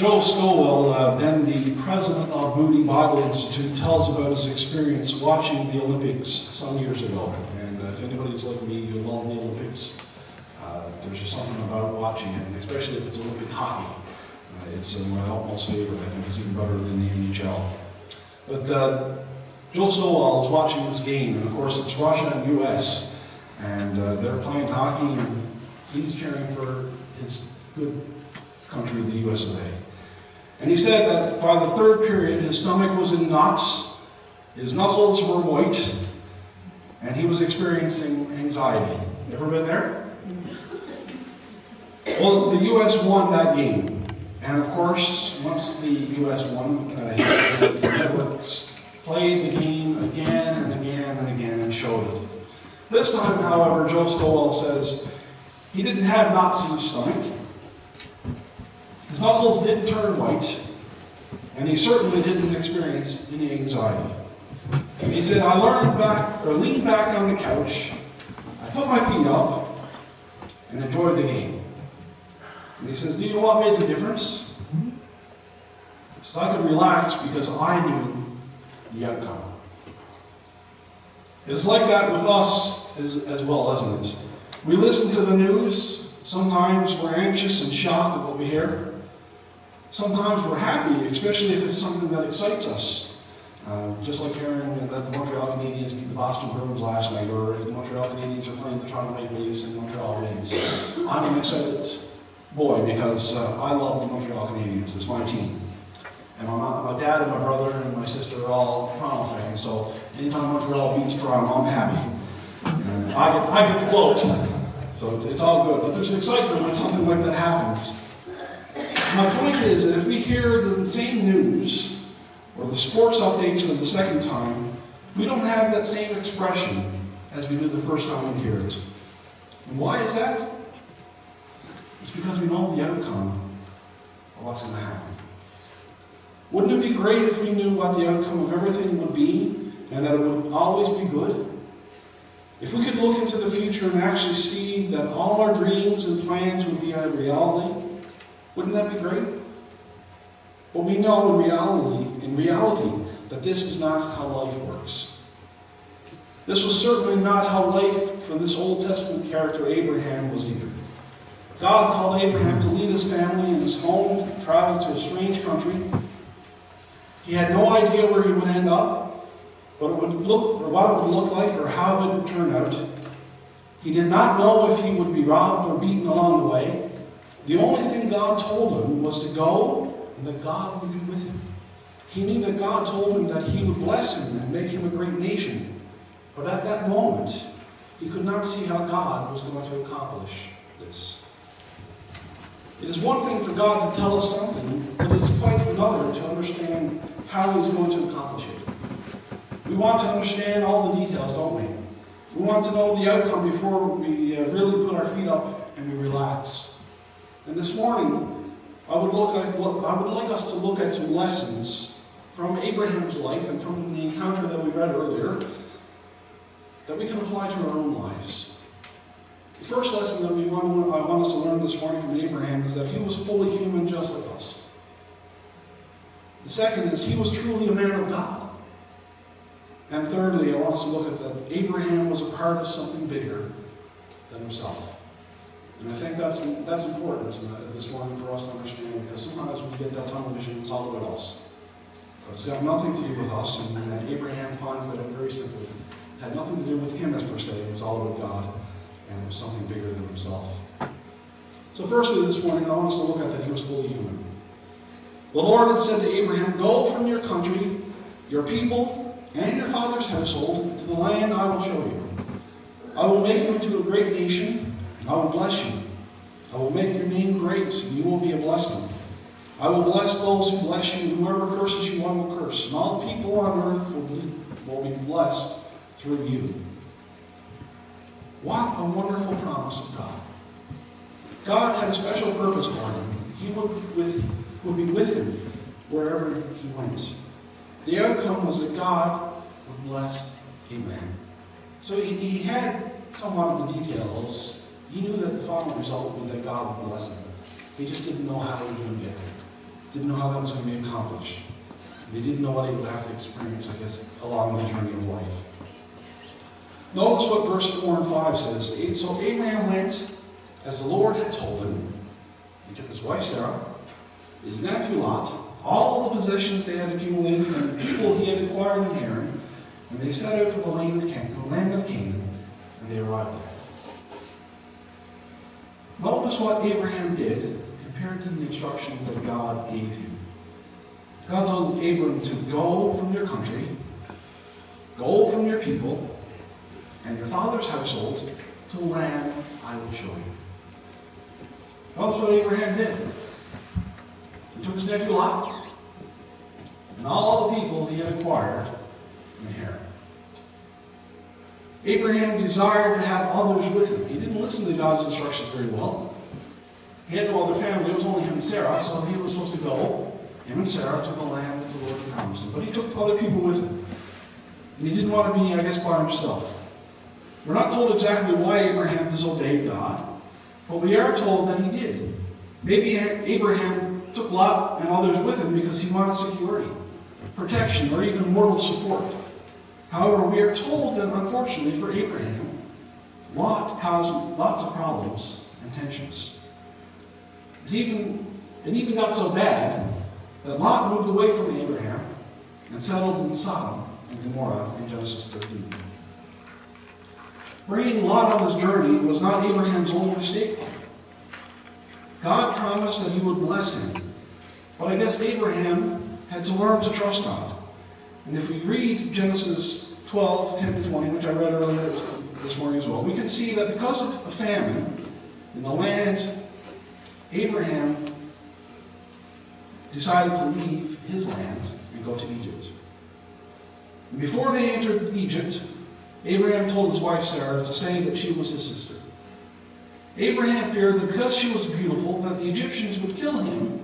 Joel Scowell, then the president of Moody Bible Institute, tells about his experience watching the Olympics some years ago. And if anybody's like me, you love the Olympics. There's just something about watching it, and especially if it's Olympic hockey. It's my utmost favorite. I think it's even better than the NHL. But Joel Scowell is watching this game, and of course it's Russia and U.S. And they're playing hockey, and he's cheering for his good country, the US of A. And he said that by the third period, his stomach was in knots, his knuckles were white, and he was experiencing anxiety. Ever been there? Well, the US won that game. And of course, once the US won, the networks played the game again and again and again and showed it. This time, however, Joe Scowell says he didn't have knots in his stomach. His knuckles didn't turn white, and he certainly didn't experience any anxiety. He said, I leaned back on the couch, I put my feet up, and enjoyed the game. And he says, do you know what made the difference? He says, I could relax because I knew the outcome. It's like that with us as well, isn't it? We listen to the news. Sometimes we're anxious and shocked at what we hear. Sometimes we're happy, especially if it's something that excites us. Just like hearing that the Montreal Canadiens beat the Boston Bruins last night, or if the Montreal Canadiens are playing the Toronto Maple Leafs and Montreal wins. I'm an excited boy because I love the Montreal Canadiens. It's my team. And my dad and my brother and my sister are all Toronto fans, so anytime Montreal beats Toronto, I'm happy. And I get the vote. So it's all good. But there's excitement when something like that happens. My point is that if we hear the same news or the sports updates for the second time, we don't have that same expression as we did the first time we hear it. And why is that? It's because we know the outcome of what's going to happen. Wouldn't it be great if we knew what the outcome of everything would be and that it would always be good? If we could look into the future and actually see that all our dreams and plans would be a reality, wouldn't that be great? But we know in reality, that this is not how life works. This was certainly not how life for this Old Testament character Abraham was either. God called Abraham to leave his family and his home, travel to a strange country. He had no idea where he would end up, what it would look like, or how it would turn out. He did not know if he would be robbed or beaten along the way. The only thing God told him was to go, and that God would be with him. He knew that God told him that he would bless him and make him a great nation. But at that moment, he could not see how God was going to accomplish this. It is one thing for God to tell us something, but it is quite another to understand how he's going to accomplish it. We want to understand all the details, don't we? We want to know the outcome before we really put our feet up and we relax. And this morning, I would like us to look at some lessons from Abraham's life and from the encounter that we read earlier that we can apply to our own lives. The first lesson that I want us to learn this morning from Abraham is that he was fully human just like us. The second is he was truly a man of God. And thirdly, I want us to look at that Abraham was a part of something bigger than himself. And I think that's important this morning for us to understand, because sometimes we get that tunnel vision, it's all about us. But it's got nothing to do with us, and Abraham finds that very simply. It had nothing to do with him as per se, it was all about God, and it was something bigger than himself. So firstly this morning, I want us to look at that he was fully human. The Lord had said to Abraham, go from your country, your people, and your father's household to the land I will show you. I will make you into a great nation. I will bless you. I will make your name great, and you will be a blessing. I will bless those who bless you, and whoever curses you, I will curse. And all people on earth will be blessed through you. What a wonderful promise of God. God had a special purpose for him. He would be with him wherever he went. The outcome was that God would bless Abraham. So he had somewhat of the details. He knew that the final result would be that God would bless him. He just didn't know how he was going to get there. didn't know how that was going to be accomplished. And he didn't know what he would have to experience, I guess, along the journey of life. Notice what verse 4 and 5 says. So Abraham went as the Lord had told him. He took his wife Sarah, his nephew Lot, all the possessions they had accumulated, and the people he had acquired in Haran, and they set out for the land of Canaan, and they arrived there. Notice what Abraham did compared to the instructions that God gave him. God told Abram to go from your country, go from your people, and your father's household to the land I will show you. Notice what Abraham did. He took his nephew Lot and all the people he had acquired in Haran. Abraham desired to have others with him. He didn't listen to God's instructions very well. He had no other family. It was only him and Sarah, so he was supposed to go, him and Sarah, to the land that the Lord had promised him. But he took other people with him. And he didn't want to be, I guess, by himself. We're not told exactly why Abraham disobeyed God, but we are told that he did. Maybe Abraham took Lot and others with him because he wanted security, protection, or even moral support. However, we are told that, unfortunately for Abraham, Lot caused lots of problems and tensions. It even got so bad that Lot moved away from Abraham and settled in Sodom and Gomorrah in Genesis 13. Bringing Lot on his journey was not Abraham's only mistake. God promised that he would bless him. But I guess Abraham had to learn to trust God. And if we read Genesis 12, 10 to 20, which I read earlier this morning as well, we can see that because of a famine in the land, Abraham decided to leave his land and go to Egypt. And before they entered Egypt, Abraham told his wife Sarah to say that she was his sister. Abraham feared that because she was beautiful, that the Egyptians would kill him.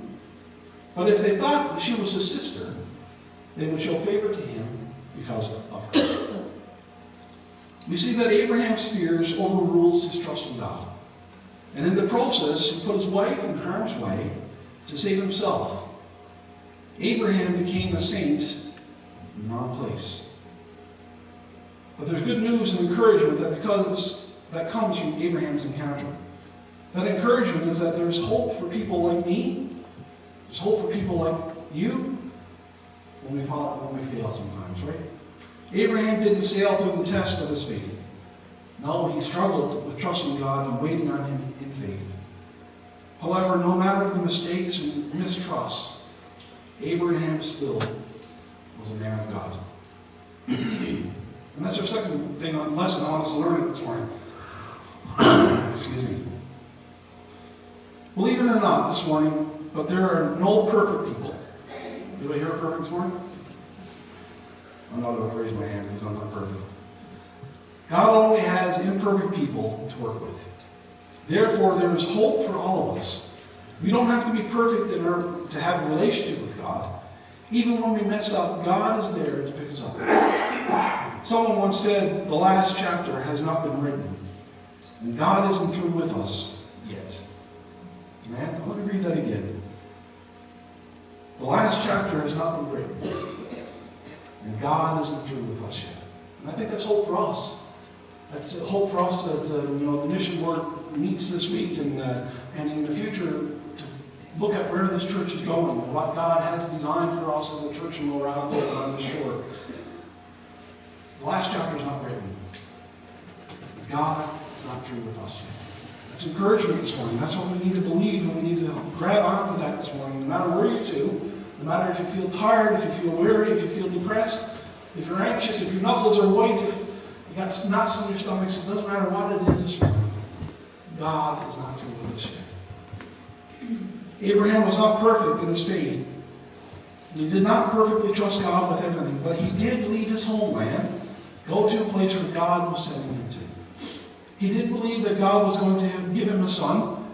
But if they thought that she was his sister, they would show favor to him because of her. We see that Abraham's fears overrules his trust in God. And in the process, he put his wife in harm's way to save himself. Abraham became a saint in the wrong place. But there's good news and encouragement that comes from Abraham's encounter. That encouragement is that there's hope for people like me. There's hope for people like you when we fail sometimes, right? Abraham didn't sail through the test of his faith. No, he struggled with trusting God and waiting on him in faith. However, no matter the mistakes and mistrust, Abraham still was a man of God. And that's our second lesson I want us to learn this morning. Excuse me. Believe it or not this morning, but there are no perfect people. Anybody here perfect this morning? I'm not going to raise my hand because I'm not perfect. God only has imperfect people to work with. Therefore, there is hope for all of us. We don't have to be perfect in order to have a relationship with God. Even when we mess up, God is there to pick us up. Someone once said, the last chapter has not been written. And God isn't through with us yet. Amen? Let me read that again. The last chapter has not been written. And God isn't through with us yet. And I think that's hope for us. That's hope for us that the mission board meets this week and in the future to look at where this church is going and what God has designed for us as a church in Colorado and on the shore. The last chapter is not written. God is not through with us yet. That's encouragement this morning. That's what we need to believe, and we need to grab onto that this morning. No matter where you're to, no matter if you feel tired, if you feel weary, if you feel depressed, if you're anxious, if your knuckles are white, if you got knots in your stomachs, it doesn't matter what it is this morning. God is not through with us yet. Abraham was not perfect in his faith. He did not perfectly trust God with everything, but he did leave his homeland, go to a place where God was sending him to. He did believe that God was going to give him a son,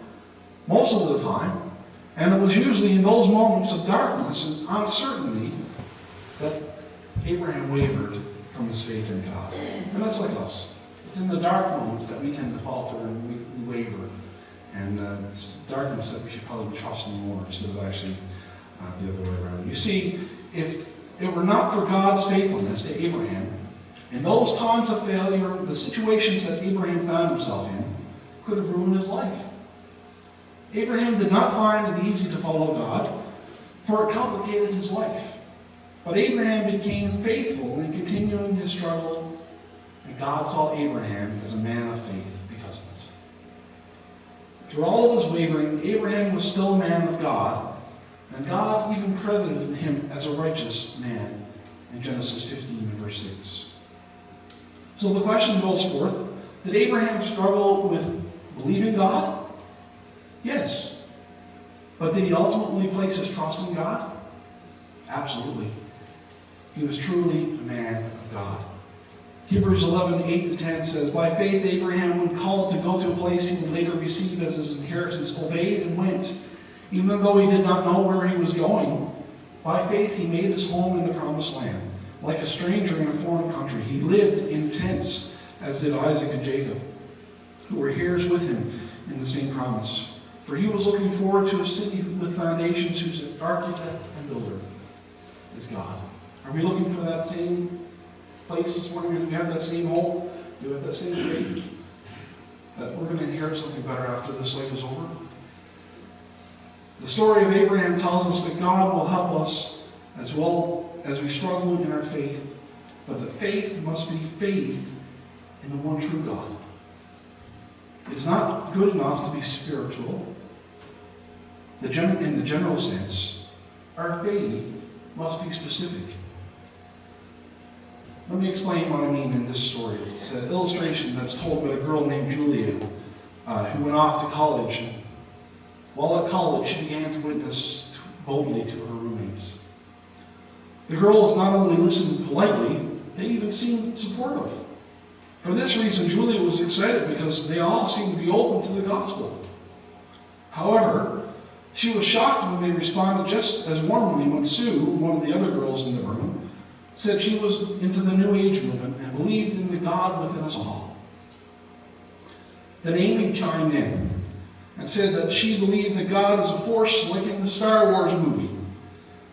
most of the time, and it was usually in those moments of darkness and uncertainty that Abraham wavered from his faith in God. And that's like us. It's in the dark moments that we tend to falter and we waver. And it's darkness that we should probably be trusting more instead of actually not the other way around. You see, if it were not for God's faithfulness to Abraham, in those times of failure, the situations that Abraham found himself in could have ruined his life. Abraham did not find it easy to follow God, for it complicated his life. But Abraham became faithful in continuing his struggle, and God saw Abraham as a man of faith because of it. Through all of his wavering, Abraham was still a man of God, and God even credited him as a righteous man in Genesis 15 and verse 6. So the question goes forth, did Abraham struggle with believing God? Yes. But did he ultimately place his trust in God? Absolutely. He was truly a man of God. Hebrews 11:8-10 says, by faith Abraham, when called to go to a place he would later receive as his inheritance, obeyed and went. Even though he did not know where he was going, by faith he made his home in the promised land. Like a stranger in a foreign country, he lived in tents, as did Isaac and Jacob, who were heirs with him in the same promise. For he was looking forward to a city with foundations whose architect and builder is God. Are we looking for that same place this morning? Do we have that same hope? Do we have that same faith that we're going to inherit something better after this life is over? The story of Abraham tells us that God will help us as well as we struggle in our faith, but the faith must be faith in the one true God. It is not good enough to be spiritual. In the general sense, our faith must be specific. Let me explain what I mean in this story. It's an illustration that's told by a girl named Julia who went off to college. While at college, she began to witness boldly to her roommates. The girls not only listened politely, they even seemed supportive. For this reason, Julia was excited because they all seemed to be open to the gospel. However, she was shocked when they responded just as warmly when Sue, one of the other girls in the room, said she was into the New Age movement and believed in the God within us all. Then Amy chimed in and said that she believed that God is a force like in the Star Wars movie.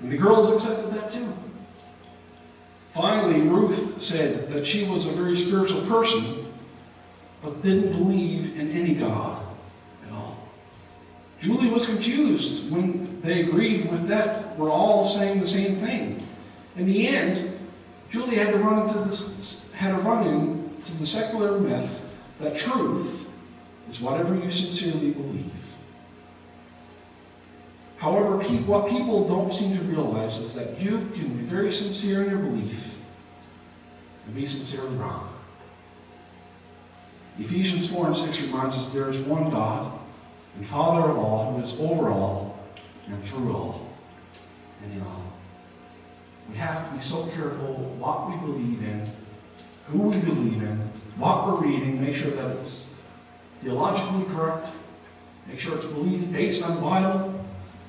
And the girls accepted that too. Finally, Ruth said that she was a very spiritual person, but didn't believe in any God at all. Julie was confused when they agreed with that. We're all saying the same thing. In the end, Julie had to run into the secular myth that truth is whatever you sincerely believe. However, what people don't seem to realize is that you can be very sincere in your belief and be sincerely wrong. Ephesians 4:6 reminds us there is one God and Father of all, who is over all and through all and in all. We have to be so careful what we believe in, who we believe in, what we're reading, make sure that it's theologically correct, make sure it's believed based on the Bible,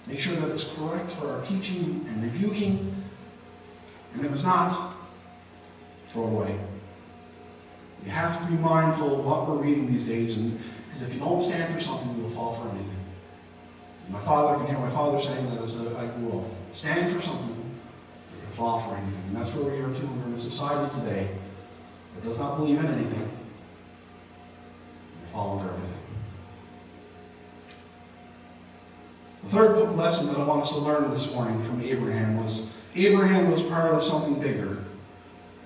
make sure that it's correct for our teaching and rebuking, and if it's not, throw it away. You have to be mindful of what we're reading these days, because if you don't stand for something, you will fall for anything. And I can hear my father saying that as I grew up. Stand for something, you will fall for anything. And that's where we are too. We're in a society today that does not believe in anything. You're falling for everything. The third lesson that I want us to learn this morning from Abraham was part of something bigger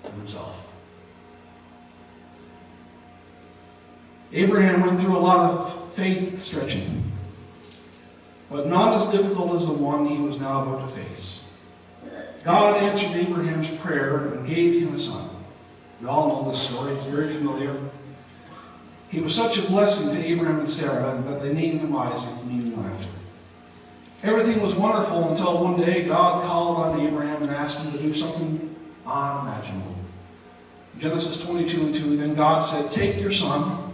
than himself. Abraham went through a lot of faith stretching, but not as difficult as the one he was now about to face. God answered Abraham's prayer and gave him a son. We all know this story. It's very familiar. He was such a blessing to Abraham and Sarah that they named him Isaac, meaning laughter. Everything was wonderful until one day God called on Abraham and asked him to do something unimaginable. Genesis 22:2, then God said, take your son,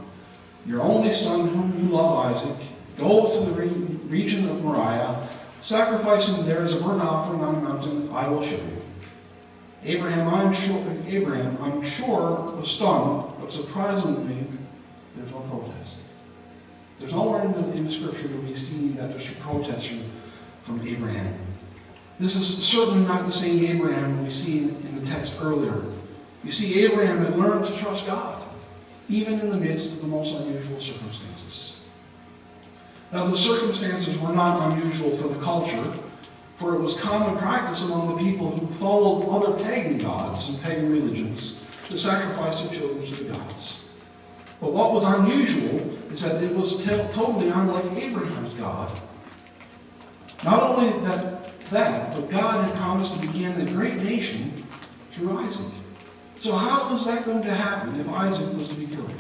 your only son whom you love, Isaac, go to the region of Moriah, sacrifice him there as a burnt offering on a mountain I will show you. Abraham, I'm sure, was stunned, but surprisingly, there's no protest. There's nowhere in the scripture that we see that there's a protest from Abraham. This is certainly not the same Abraham we see in the text earlier. You see, Abraham had learned to trust God, even in the midst of the most unusual circumstances. Now, the circumstances were not unusual for the culture, for it was common practice among the people who followed other pagan gods and pagan religions to sacrifice their children to the gods. But what was unusual is that it was totally unlike Abraham's God. Not only that, but God had promised to begin a great nation through Isaac. So how was that going to happen if Isaac was to be killed?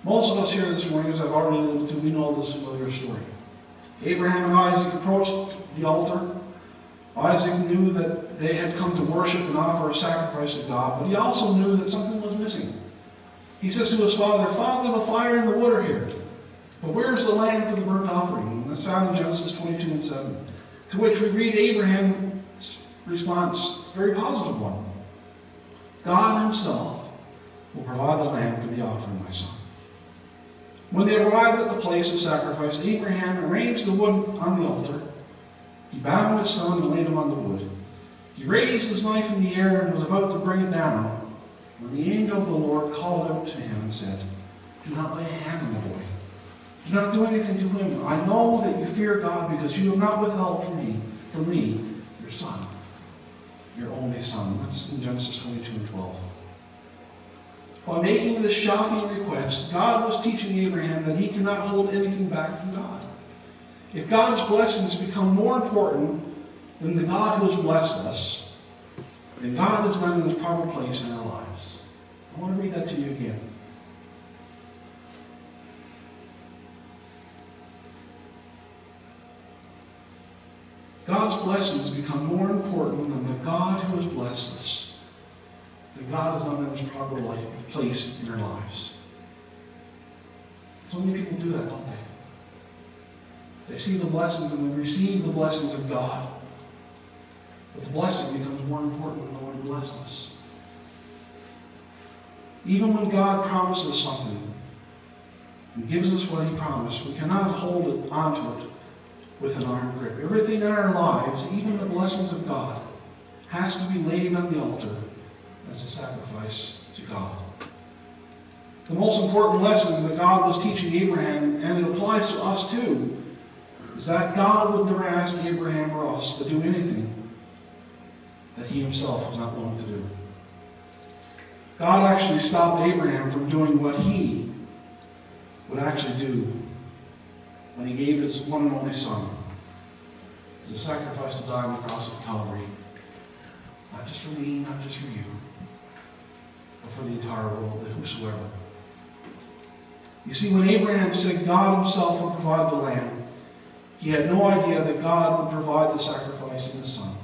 Most of us here this morning, as I've already alluded to, we know this familiar story. Abraham and Isaac approached the altar. Isaac knew that they had come to worship and offer a sacrifice to God, but he also knew that something was missing. He says to his father, "Father, the fire and the wood are here, but where is the lamb for the burnt offering?" And that's found in Genesis 22:7. To which we read Abraham's response. It's a very positive one. "God himself will provide the lamb for the offering, my son." When they arrived at the place of sacrifice, Abraham arranged the wood on the altar. He bound his son and laid him on the wood. He raised his knife in the air and was about to bring it down, when the angel of the Lord called out to him and said, "Do not lay a hand on the boy. Do not do anything to him. I know that you fear God because you have not withheld from me, your son, your only son." That's in Genesis 22:12. By making this shocking request, God was teaching Abraham that he cannot hold anything back from God. If God's blessings become more important than the God who has blessed us, then God is not in his proper place in our lives. I want to read that to you again. God's blessings become more important than the God who has blessed us. Then God is not in his proper place in our lives. So many people do that, don't they? They see the blessings and they receive the blessings of God. But the blessing becomes more important than the one who blessed us. Even when God promises something and gives us what he promised, we cannot hold onto it with an iron grip. Everything in our lives, even the blessings of God, has to be laid on the altar as a sacrifice to God. The most important lesson that God was teaching Abraham, and it applies to us too, is that God would never ask Abraham or us to do anything that he himself was not willing to do. God actually stopped Abraham from doing what he would actually do when he gave his one and only son as a sacrifice to die on the cross of Calvary. Not just for me, not just for you, but for the entire world, that whosoever. You see, when Abraham said God himself would provide the lamb, he had no idea that God would provide the sacrifice in his son.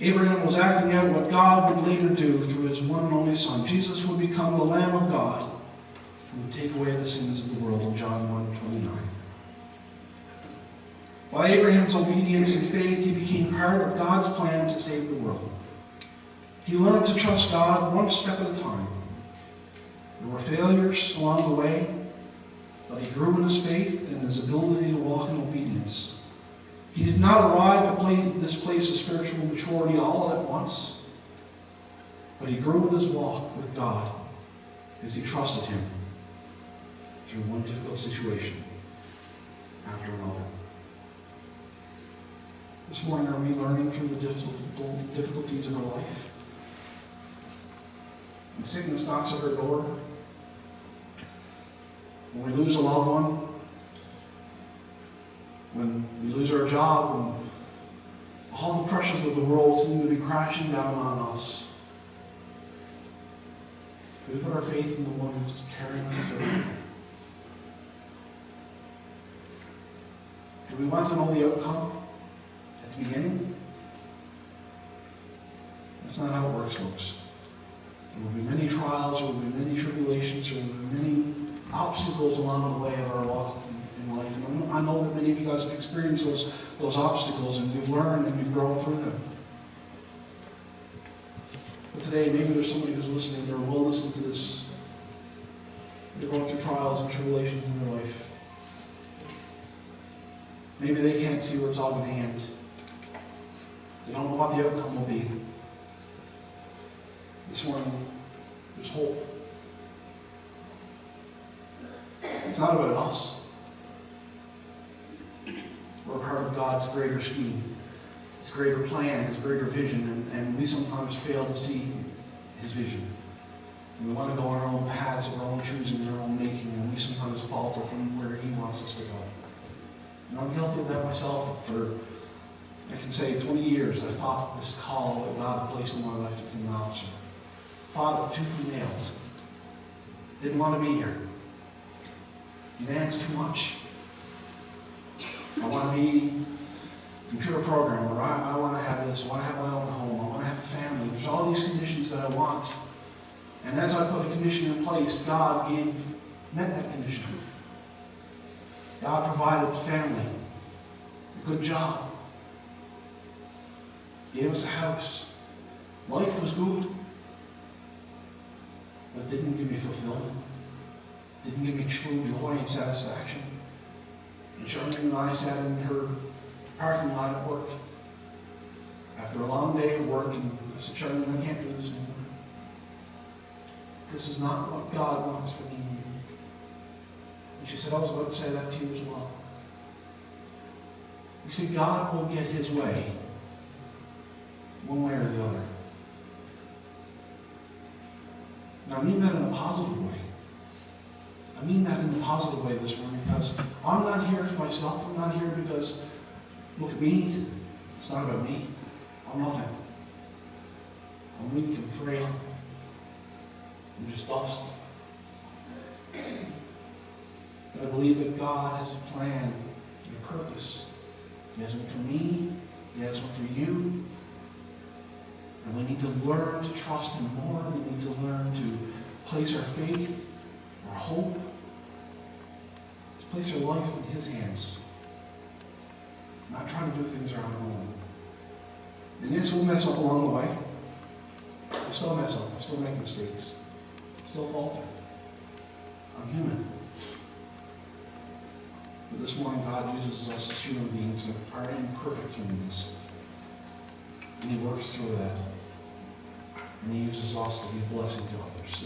Abraham was acting out what God would later do through his one and only son. Jesus would become the Lamb of God who would take away the sins of the world in John 1:29. By Abraham's obedience and faith, he became part of God's plan to save the world. He learned to trust God one step at a time. There were failures along the way, but he grew in his faith and his ability to walk in obedience. He did not arrive at this place of spiritual maturity all at once, but he grew in his walk with God as he trusted him through one difficult situation after another. This morning, are we learning through the difficulties of our life? When sickness knocks at our door, when we lose a loved one, when we lose our job, when all the pressures of the world seem to be crashing down on us, do we put our faith in the one who's carrying us through? Do we want to know the outcome at the beginning? That's not how it works, folks. There will be many trials, there will be many tribulations, there will be many obstacles along the way of our walk in life. And I know that many of you guys have experienced those obstacles, and you've learned and you've grown through them. But today, maybe there's somebody who's listening or will listen to this. They're going through trials and tribulations in their life. Maybe they can't see where it's all going to end. They don't know what the outcome will be. This morning, there's hope. It's not about us. We're a part of God's greater scheme, His greater plan, His greater vision, and we sometimes fail to see His vision. We want to go on our own paths of our own choosing and our own making, and we sometimes falter from where He wants us to go. And I'm guilty of that myself. For, I can say, 20 years I fought this call that God had placed in my life to become an officer. Fought it tooth and nail. Didn't want to be here. Demands too much. I want to be a computer programmer. I want to have this. I want to have my own home. I want to have a family. There's all these conditions that I want. And as I put a condition in place, God met that condition. God provided family, a good job, gave us a house. Life was good, but it didn't give me fulfillment. It didn't give me true joy and satisfaction. And Charlene and I sat in her parking lot at work after a long day of work, and I said, Charlene, I can't do this anymore. This is not what God wants for me and you. And she said, I was about to say that to you as well. You see, God will get His way, one way or the other. And I mean that in a positive way. I mean that in a positive way this morning, because I'm not here for myself. I'm not here because, look at me. It's not about me. I'm nothing. I'm weak and frail. I'm just dust. But I believe that God has a plan and a purpose. He has one for me. He has one for you. And we need to learn to trust Him more. We need to learn to place our faith, our hope, to place our life in His hands. Not trying to do things our own. And yes, we'll mess up along the way. I still mess up. I still make mistakes. I still falter. I'm human. But this morning, God uses us as human beings in our imperfect humanness. And He works through that. And He uses us to be a blessing to others.